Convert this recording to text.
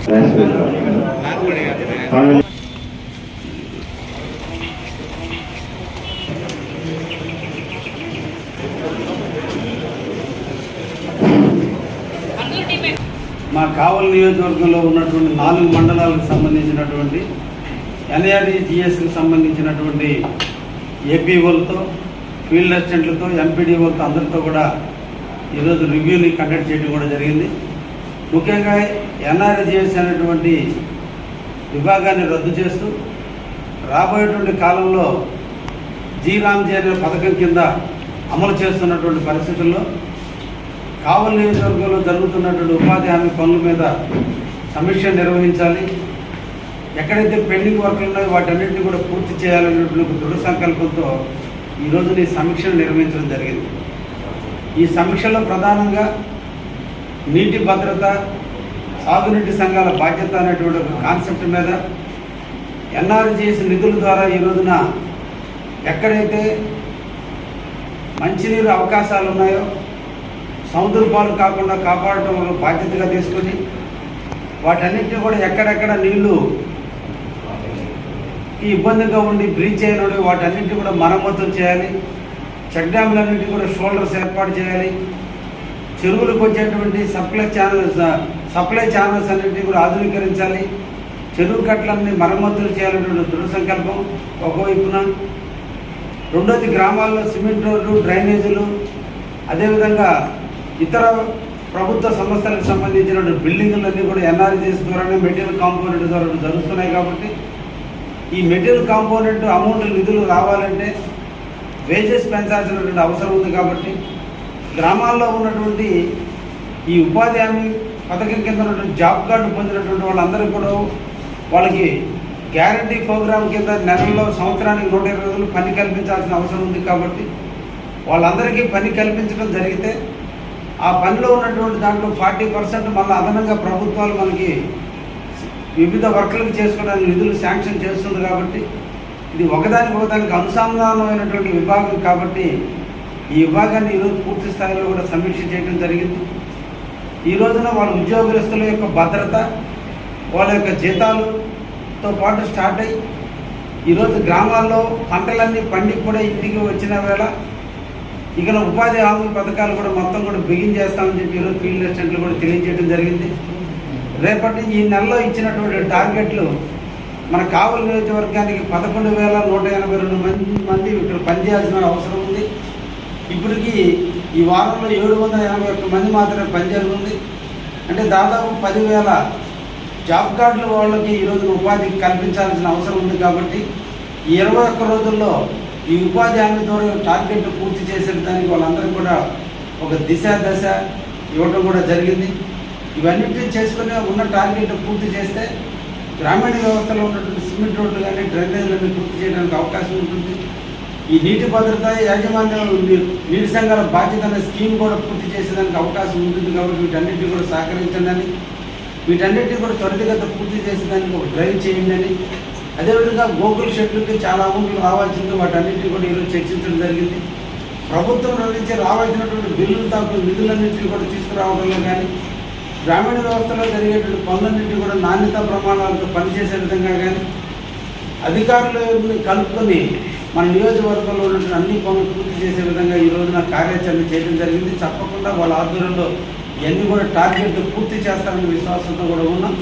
మా కావలి నియోజకవర్గంలో ఉన్నటువంటి 4 మండలాలకు సంబంధించినటువంటి NREGSకి సంబంధించినటువంటి ఏపీఓలతో, ఫీల్డ్ అసిస్టెంట్లతో, ఎంపీడీఓలతో అందరితో కూడా ఈరోజు రివ్యూని కండక్ట్ చేయడం కూడా జరిగింది. ముఖ్యంగా NREGS అనేటువంటి విభాగాన్ని రద్దు చేస్తూ రాబోయేటువంటి కాలంలో జీ-రామ్జీ అనే పథకం కింద అమలు చేస్తున్నటువంటి పరిస్థితుల్లో కావలి నియోజకవర్గంలో జరుగుతున్నటువంటి ఉపాధి హామీ పనుల మీద సమీక్ష నిర్వహించాలి. ఎక్కడైతే పెండింగ్ వర్క్లు ఉన్నాయో వాటన్నింటినీ కూడా పూర్తి చేయాలనేటువంటి దృఢ సంకల్పంతో ఈరోజు ఈ సమీక్షను నిర్వహించడం జరిగింది. ఈ సమీక్షలో ప్రధానంగా నీటి భద్రత, సాగునీటి సంఘాల బాధ్యత అనేటువంటి ఒక కాన్సెప్ట్ మీద NREGS నిధుల ద్వారా ఈ రోజున ఎక్కడైతే మంచినీరు అవకాశాలు ఉన్నాయో సముద్ర పాలు కాకుండా కాపాడటం బాధ్యతగా తీసుకొని వాటన్నిటిని కూడా ఎక్కడెక్కడ నీళ్లు ఈ ఇబ్బందిగా ఉండి బ్రీచ్ అయినప్పుడు వాటన్నింటినీ కూడా మరమ్మతులు చేయాలి. చెక్ డ్యామ్లన్నింటినీ కూడా షోల్డర్స్ ఏర్పాటు చేయాలి. చెరువులకు వచ్చేటువంటి సప్లై ఛానల్స్ అన్నింటినీ కూడా ఆధునీకరించాలి. చెరువు కట్టలన్నీ మరమ్మతులు చేయాలనేటువంటి దృఢ సంకల్పం ఒకవైపున, రెండోది గ్రామాల్లో సిమెంట్ రోడ్లు, డ్రైనేజీలు, అదేవిధంగా ఇతర ప్రభుత్వ సంస్థలకు సంబంధించిన బిల్డింగులన్నీ కూడా NREGS ద్వారానే మెటీరియల్ కాంపోనెంట్ ద్వారా జరుగుతున్నాయి. కాబట్టి ఈ మెటీరియల్ కాంపోనెంట్ అమౌంట్ నిధులు రావాలంటే వేజెస్ పెంచాల్సినటువంటి అవసరం ఉంది. కాబట్టి గ్రామాల్లో ఉన్నటువంటి ఈ ఉపాధి హామీ పథకం కింద ఉన్నటువంటి జాబ్ కార్డు పొందినటువంటి వాళ్ళందరికీ కూడా వాళ్ళకి గ్యారంటీ ప్రోగ్రామ్ కింద నెలలో సంవత్సరానికి 120 రోజులు పని కల్పించాల్సిన అవసరం ఉంది. కాబట్టి వాళ్ళందరికీ పని కల్పించడం జరిగితే ఆ పనిలో ఉన్నటువంటి దాంట్లో 40% మళ్ళీ అదనంగా ప్రభుత్వాలు మనకి వివిధ వర్కులకు చేసుకోవడానికి నిధులు శాంక్షన్ చేస్తుంది. కాబట్టి ఇది ఒకదానికి అనుసంధానమైనటువంటి విభాగం. కాబట్టి ఈ విభాగాన్ని ఈరోజు పూర్తి స్థాయిలో కూడా సమీక్ష చేయడం జరిగింది. ఈ రోజున వాళ్ళ ఉద్యోగస్తుల యొక్క భద్రత, వాళ్ళ యొక్క జీతాలతో పాటు స్టార్ట్ అయ్యి ఈరోజు గ్రామాల్లో పంటలన్నీ పండి కూడా ఇంటికి వచ్చిన వేళ ఇక ఉపాధి హామీ పథకాలు కూడా మొత్తం కూడా బిగిన్ చేస్తామని చెప్పి ఈరోజు ఫీల్డ్ అసిస్టెంట్లు కూడా తెలియజేయడం జరిగింది. రేపటి నుంచి ఈ నెలలో ఇచ్చినటువంటి టార్గెట్లు మన కావలి నియోజకవర్గానికి 11,182 మంది ఇక్కడ పనిచేయాల్సిన అవసరం ఉంది. ఇప్పటికీ ఈ వారంలో 781 మంది మాత్రమే పనిచేస్తుంది. అంటే దాదాపు 10,000 జాబ్ కార్డులు వాళ్ళకి ఈరోజు ఉపాధి కల్పించాల్సిన అవసరం ఉంది. కాబట్టి ఈ 21 రోజుల్లో ఈ ఉపాధి హామీ ద్వారా టార్గెట్ పూర్తి చేసేదానికి వాళ్ళందరికీ కూడా ఒక దశ ఇవ్వడం కూడా జరిగింది. ఇవన్నింటినీ చేసుకుని ఉన్న టార్గెట్ పూర్తి చేస్తే గ్రామీణ వ్యవస్థలో ఉన్నటువంటి సిమెంట్ రోడ్లు కానీ డ్రైనేజీలన్నీ పూర్తి చేయడానికి అవకాశం ఉంటుంది. ఈ నీటి భద్రత, యాజమాన్యం, నీటి సంఘాల బాధ్యత అనే స్కీమ్ కూడా పూర్తి చేసేదానికి అవకాశం ఉంటుంది. కాబట్టి వీటన్నిటిని కూడా సహకరించండి అని, వీటన్నిటిని కూడా త్వరితగత పూర్తి చేసేదానికి ఒక డ్రైవ్ చేయండి అని, అదేవిధంగా గోకుల్ షెడ్లకి చాలా అమౌంట్లు రావాల్సింది, వాటన్నింటినీ కూడా ఈరోజు చర్చించడం జరిగింది. ప్రభుత్వం నుంచి రావాల్సినటువంటి బిల్లులు తప్ప నిధులన్నింటినీ కూడా తీసుకురావడంలో కానీ, గ్రామీణ వ్యవస్థలో జరిగేటువంటి పనులన్నింటినీ కూడా నాణ్యతా ప్రమాణాలతో పనిచేసే విధంగా కానీ, అధికారులను కలుపుకొని మన నియోజకవర్గంలో ఉన్నటువంటి అన్ని పనులు పూర్తి చేసే విధంగా ఈ రోజున కార్యాచరణ చేయడం జరిగింది. తప్పకుండా వాళ్ళ ఆధ్వర్యంలో ఇవన్నీ కూడా టార్గెట్ పూర్తి చేస్తారనే విశ్వాసంతో కూడా ఉన్నాం.